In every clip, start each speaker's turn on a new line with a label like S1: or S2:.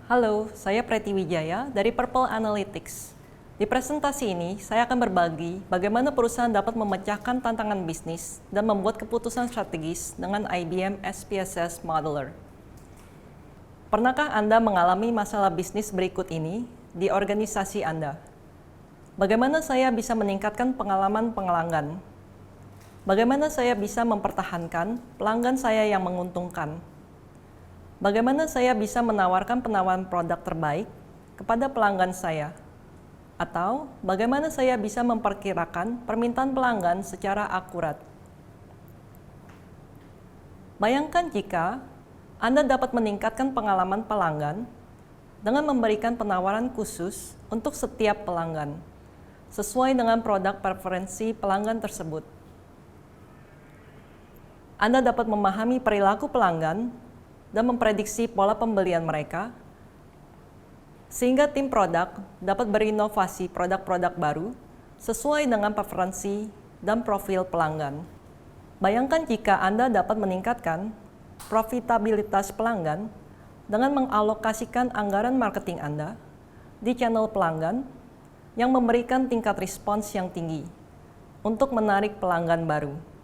S1: Halo, saya Preti Wijaya dari Purple Analytics. Di presentasi ini, saya akan berbagi bagaimana perusahaan dapat memecahkan tantangan bisnis dan membuat keputusan strategis dengan IBM SPSS Modeler. Pernahkah Anda mengalami masalah bisnis berikut ini di organisasi Anda? Bagaimana saya bisa meningkatkan pengalaman pelanggan? Bagaimana saya bisa mempertahankan pelanggan saya yang menguntungkan? Bagaimana saya bisa menawarkan penawaran produk terbaik kepada pelanggan saya? Atau bagaimana saya bisa memperkirakan permintaan pelanggan secara akurat? Bayangkan jika Anda dapat meningkatkan pengalaman pelanggan dengan memberikan penawaran khusus untuk setiap pelanggan, sesuai dengan produk preferensi pelanggan tersebut. Anda dapat memahami perilaku pelanggan dan memprediksi pola pembelian mereka, sehingga tim produk dapat berinovasi produk-produk baru sesuai dengan preferensi dan profil pelanggan. Bayangkan jika Anda dapat meningkatkan profitabilitas pelanggan dengan mengalokasikan anggaran marketing Anda di channel pelanggan yang memberikan tingkat respons yang tinggi untuk menarik pelanggan baru.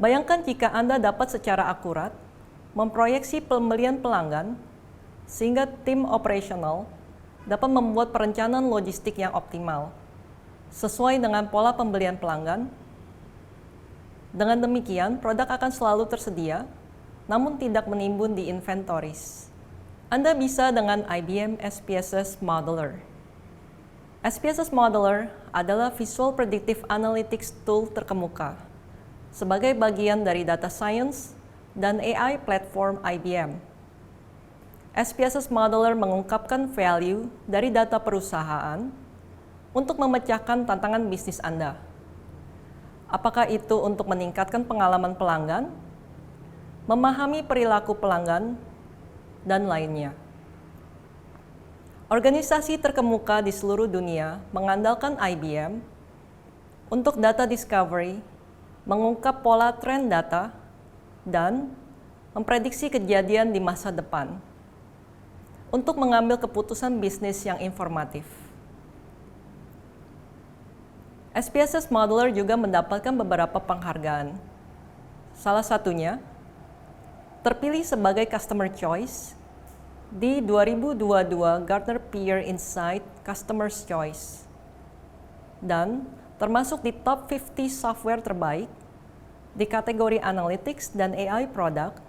S1: Bayangkan jika Anda dapat secara akurat memproyeksi pembelian pelanggan sehingga tim operasional dapat membuat perencanaan logistik yang optimal sesuai dengan pola pembelian pelanggan. Dengan demikian, produk akan selalu tersedia namun tidak menimbun di inventories. Anda bisa dengan IBM SPSS Modeler. SPSS Modeler adalah Visual Predictive Analytics tool terkemuka sebagai bagian dari data science dan AI platform IBM. SPSS Modeler mengungkapkan value dari data perusahaan untuk memecahkan tantangan bisnis Anda. Apakah itu untuk meningkatkan pengalaman pelanggan, memahami perilaku pelanggan, dan lainnya. Organisasi terkemuka di seluruh dunia mengandalkan IBM untuk data discovery, mengungkap pola tren data, dan memprediksi kejadian di masa depan untuk mengambil keputusan bisnis yang informatif. SPSS Modeler juga mendapatkan beberapa penghargaan. Salah satunya, terpilih sebagai Customer Choice di 2022 Gartner Peer Insight Customer's Choice dan termasuk di top 50 software terbaik di kategori Analytics dan AI Product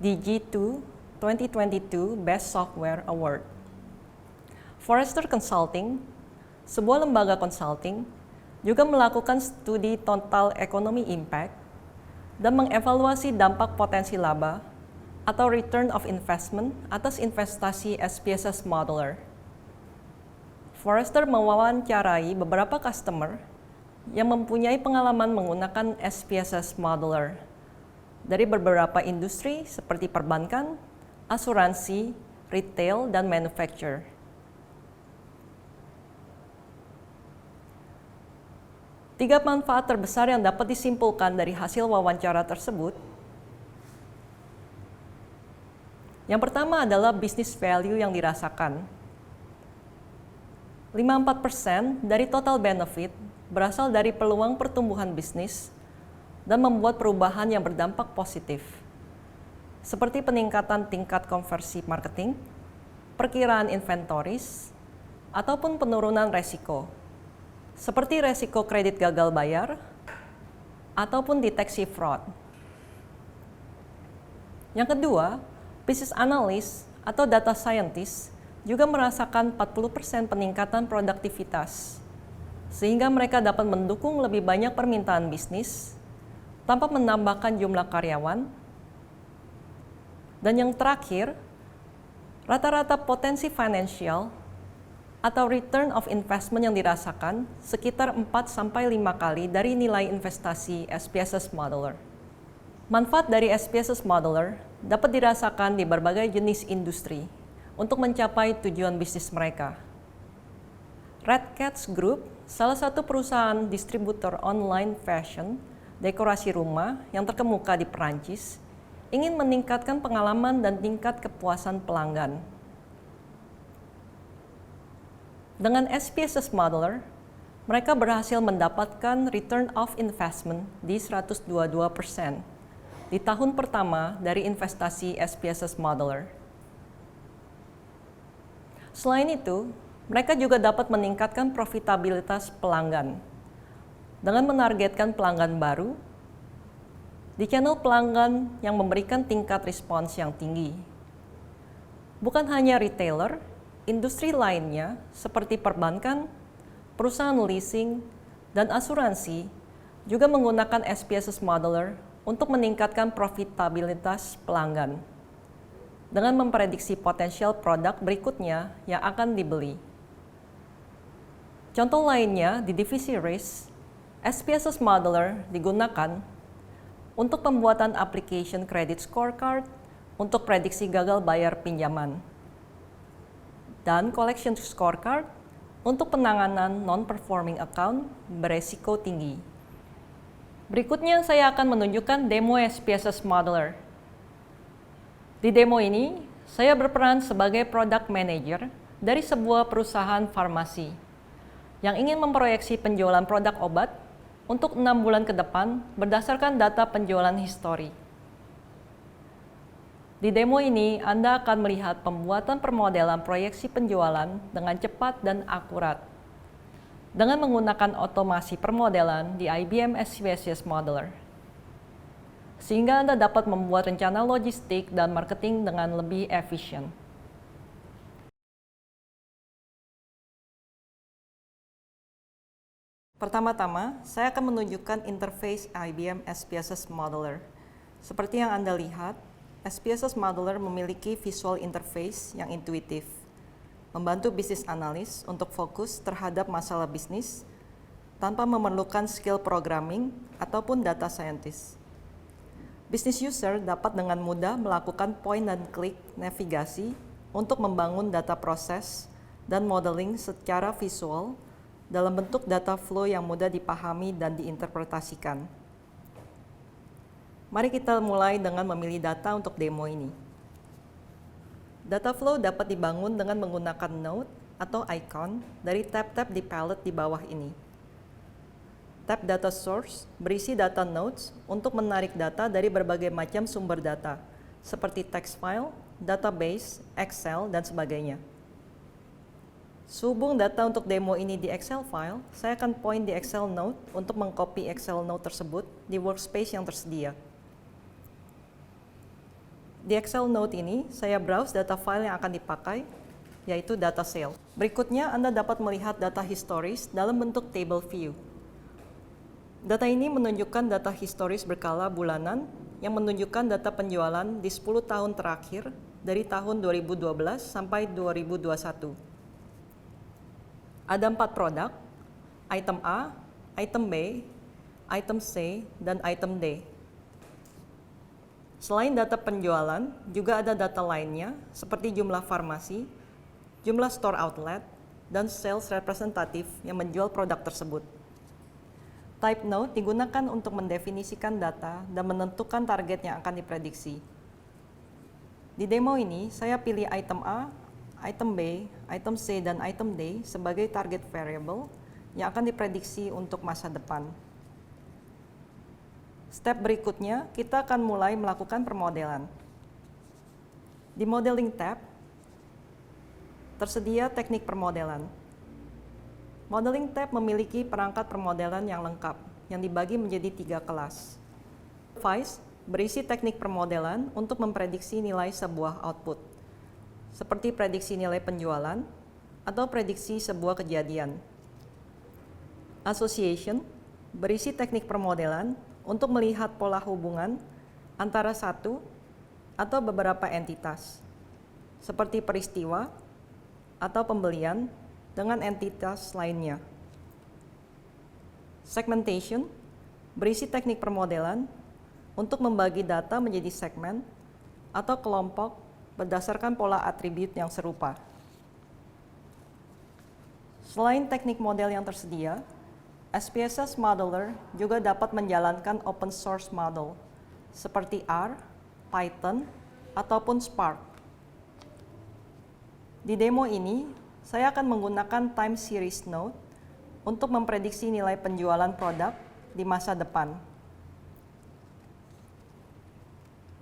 S1: di G2 2022 Best Software Award. Forrester Consulting, sebuah lembaga consulting, juga melakukan studi Total Economy Impact dan mengevaluasi dampak potensi laba atau Return of Investment atas investasi SPSS Modeler. Forrester mewawancarai beberapa customer yang mempunyai pengalaman menggunakan SPSS Modeler dari beberapa industri seperti perbankan, asuransi, retail, dan manufacture. Tiga manfaat terbesar yang dapat disimpulkan dari hasil wawancara tersebut. Yang pertama adalah business value yang dirasakan. 54% dari total benefit berasal dari peluang pertumbuhan bisnis dan membuat perubahan yang berdampak positif, seperti peningkatan tingkat konversi marketing, perkiraan inventories, ataupun penurunan resiko, seperti resiko kredit gagal bayar, ataupun deteksi fraud. Yang kedua, business analyst atau data scientist juga merasakan 40% peningkatan produktivitas, sehingga mereka dapat mendukung lebih banyak permintaan bisnis tanpa menambahkan jumlah karyawan. Dan yang terakhir, rata-rata potensi financial atau return of investment yang dirasakan sekitar 4-5 kali dari nilai investasi SPSS Modeler. Manfaat dari SPSS Modeler dapat dirasakan di berbagai jenis industri untuk mencapai tujuan bisnis mereka. Red Cats Group, salah satu perusahaan distributor online fashion, dekorasi rumah yang terkemuka di Perancis, ingin meningkatkan pengalaman dan tingkat kepuasan pelanggan. Dengan SPSS Modeler, mereka berhasil mendapatkan return of investment di 122% di tahun pertama dari investasi SPSS Modeler. Selain itu, mereka juga dapat meningkatkan profitabilitas pelanggan dengan menargetkan pelanggan baru di channel pelanggan yang memberikan tingkat respons yang tinggi. Bukan hanya retailer, industri lainnya seperti perbankan, perusahaan leasing, dan asuransi juga menggunakan SPSS Modeler untuk meningkatkan profitabilitas pelanggan dengan memprediksi potensial produk berikutnya yang akan dibeli. Contoh lainnya di divisi risk, SPSS Modeler digunakan untuk pembuatan application credit scorecard untuk prediksi gagal bayar pinjaman, dan collection scorecard untuk penanganan non-performing account beresiko tinggi. Berikutnya saya akan menunjukkan demo SPSS Modeler. Di demo ini, saya berperan sebagai product manager dari sebuah perusahaan farmasi yang ingin memproyeksi penjualan produk obat untuk 6 bulan ke depan berdasarkan data penjualan histori. Di demo ini, Anda akan melihat pembuatan permodelan proyeksi penjualan dengan cepat dan akurat dengan menggunakan otomasi permodelan di IBM SPSS Modeler, sehingga Anda dapat membuat rencana logistik dan marketing dengan lebih efisien. Pertama-tama, saya akan menunjukkan interface IBM SPSS Modeler. Seperti yang Anda lihat, SPSS Modeler memiliki visual interface yang intuitif, membantu bisnis analis untuk fokus terhadap masalah bisnis tanpa memerlukan skill programming ataupun data scientist. Business user dapat dengan mudah melakukan point and click navigasi untuk membangun data proses dan modeling secara visual dalam bentuk data flow yang mudah dipahami dan diinterpretasikan. Mari kita mulai dengan memilih data untuk demo ini. Data flow dapat dibangun dengan menggunakan node atau icon dari tab-tab di palette di bawah ini. Tab Data Source berisi data nodes untuk menarik data dari berbagai macam sumber data, seperti text file, database, Excel, dan sebagainya. Sehubung data untuk demo ini di Excel file, saya akan point di Excel node untuk mengcopy Excel node tersebut di workspace yang tersedia. Di Excel node ini, saya browse data file yang akan dipakai, yaitu data sale. Berikutnya, Anda dapat melihat data historis dalam bentuk table view. Data ini menunjukkan data historis berkala bulanan yang menunjukkan data penjualan di 10 tahun terakhir dari tahun 2012 sampai 2021. Ada 4 produk, item A, item B, item C, dan item D. Selain data penjualan, juga ada data lainnya seperti jumlah farmasi, jumlah store outlet, dan sales representative yang menjual produk tersebut. Type node digunakan untuk mendefinisikan data dan menentukan target yang akan diprediksi. Di demo ini, saya pilih item A, item B, item C, dan item D sebagai target variable yang akan diprediksi untuk masa depan. Step berikutnya, kita akan mulai melakukan permodelan. Di Modeling tab, tersedia teknik permodelan. Modeling tab memiliki perangkat permodelan yang lengkap, yang dibagi menjadi 3 kelas. Device berisi teknik permodelan untuk memprediksi nilai sebuah output, seperti prediksi nilai penjualan atau prediksi sebuah kejadian. Association berisi teknik permodelan untuk melihat pola hubungan antara satu atau beberapa entitas, seperti peristiwa atau pembelian dengan entitas lainnya. Segmentation berisi teknik permodelan untuk membagi data menjadi segmen atau kelompok berdasarkan pola atribut yang serupa. Selain teknik model yang tersedia, SPSS Modeler juga dapat menjalankan open source model seperti R, Python, ataupun Spark. Di demo ini, saya akan menggunakan time series node untuk memprediksi nilai penjualan produk di masa depan.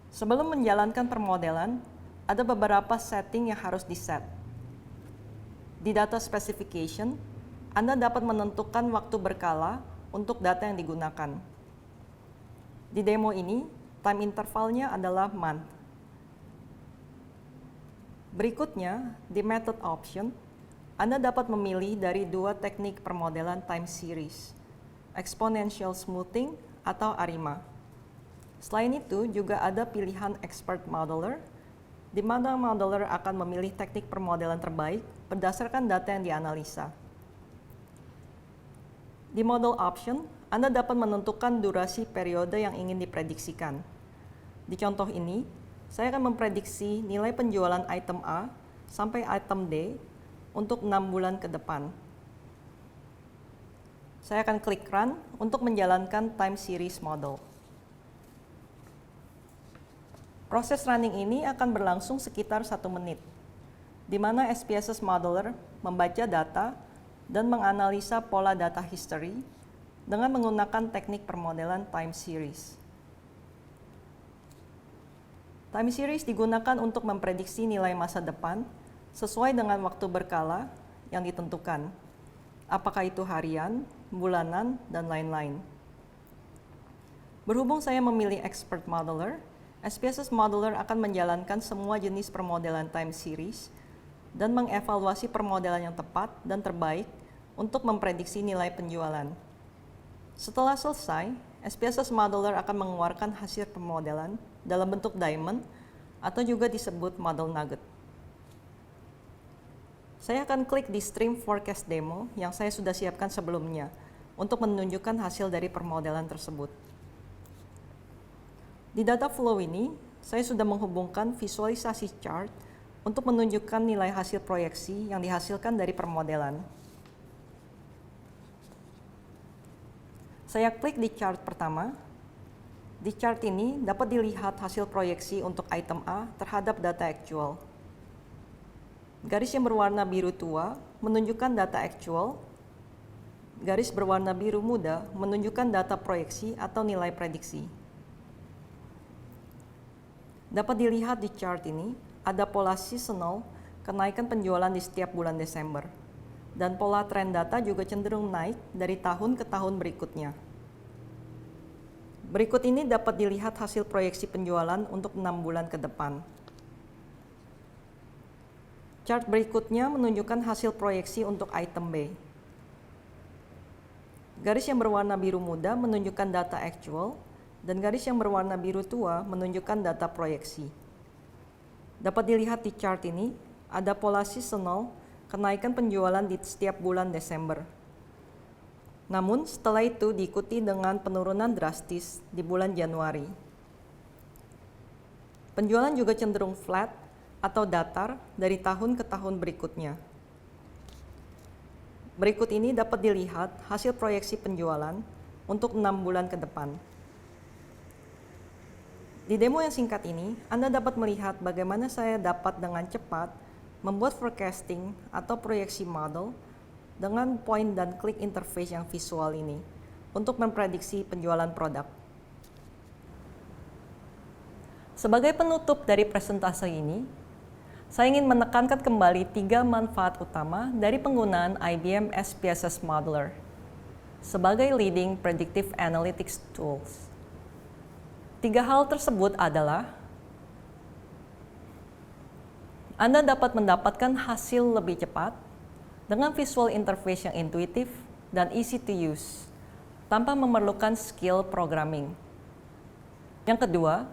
S1: Sebelum menjalankan permodelan, ada beberapa setting yang harus di-set. Di data specification, Anda dapat menentukan waktu berkala untuk data yang digunakan. Di demo ini, time intervalnya adalah month. Berikutnya, di method option, Anda dapat memilih dari dua teknik permodelan time series, exponential smoothing atau ARIMA. Selain itu, juga ada pilihan expert modeler, di mana modeler akan memilih teknik permodelan terbaik berdasarkan data yang dianalisa. Di model option, Anda dapat menentukan durasi periode yang ingin diprediksikan. Di contoh ini, saya akan memprediksi nilai penjualan item A sampai item D untuk 6 bulan ke depan. Saya akan klik Run untuk menjalankan time series model. Proses running ini akan berlangsung sekitar 1 menit, di mana SPSS Modeler membaca data dan menganalisa pola data history dengan menggunakan teknik permodelan time series. Time series digunakan untuk memprediksi nilai masa depan sesuai dengan waktu berkala yang ditentukan, apakah itu harian, bulanan, dan lain-lain. Berhubung saya memilih expert modeler, SPSS Modeler akan menjalankan semua jenis permodelan time series dan mengevaluasi permodelan yang tepat dan terbaik untuk memprediksi nilai penjualan. Setelah selesai, SPSS Modeler akan mengeluarkan hasil permodelan dalam bentuk diamond atau juga disebut model nugget. Saya akan klik di stream forecast demo yang saya sudah siapkan sebelumnya untuk menunjukkan hasil dari permodelan tersebut. Di data flow ini, saya sudah menghubungkan visualisasi chart untuk menunjukkan nilai hasil proyeksi yang dihasilkan dari permodelan. Saya klik di chart pertama. Di chart ini dapat dilihat hasil proyeksi untuk item A terhadap data actual. Garis yang berwarna biru tua menunjukkan data actual. Garis berwarna biru muda menunjukkan data proyeksi atau nilai prediksi. Dapat dilihat di chart ini, ada pola seasonal kenaikan penjualan di setiap bulan Desember. Dan pola tren data juga cenderung naik dari tahun ke tahun berikutnya. Berikut ini dapat dilihat hasil proyeksi penjualan untuk 6 bulan ke depan. Chart berikutnya menunjukkan hasil proyeksi untuk item B. Garis yang berwarna biru muda menunjukkan data actual, dan garis yang berwarna biru tua menunjukkan data proyeksi. Dapat dilihat di chart ini, ada pola seasonal kenaikan penjualan di setiap bulan Desember. Namun setelah itu diikuti dengan penurunan drastis di bulan Januari. Penjualan juga cenderung flat atau datar dari tahun ke tahun berikutnya. Berikut ini dapat dilihat hasil proyeksi penjualan untuk 6 bulan ke depan. Di demo yang singkat ini, Anda dapat melihat bagaimana saya dapat dengan cepat membuat forecasting atau proyeksi model dengan point dan klik interface yang visual ini untuk memprediksi penjualan produk. Sebagai penutup dari presentasi ini, saya ingin menekankan kembali 3 manfaat utama dari penggunaan IBM SPSS Modeler sebagai leading predictive analytics tools. 3 hal tersebut adalah Anda dapat mendapatkan hasil lebih cepat dengan visual interface yang intuitif dan easy to use tanpa memerlukan skill programming. Yang kedua,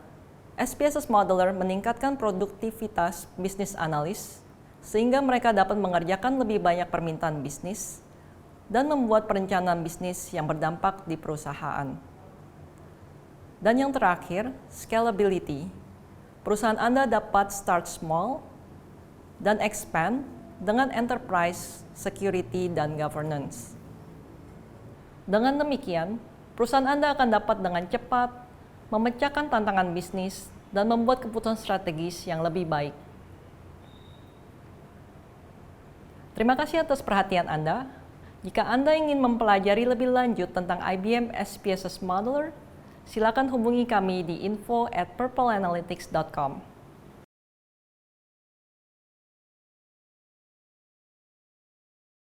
S1: SPSS Modeler meningkatkan produktivitas bisnis analis sehingga mereka dapat mengerjakan lebih banyak permintaan bisnis dan membuat perencanaan bisnis yang berdampak di perusahaan. Dan yang terakhir, scalability. Perusahaan Anda dapat start small dan expand dengan enterprise, security, dan governance. Dengan demikian, perusahaan Anda akan dapat dengan cepat memecahkan tantangan bisnis dan membuat keputusan strategis yang lebih baik. Terima kasih atas perhatian Anda. Jika Anda ingin mempelajari lebih lanjut tentang IBM SPSS Modeler, silakan hubungi kami di info@purpleanalytics.com.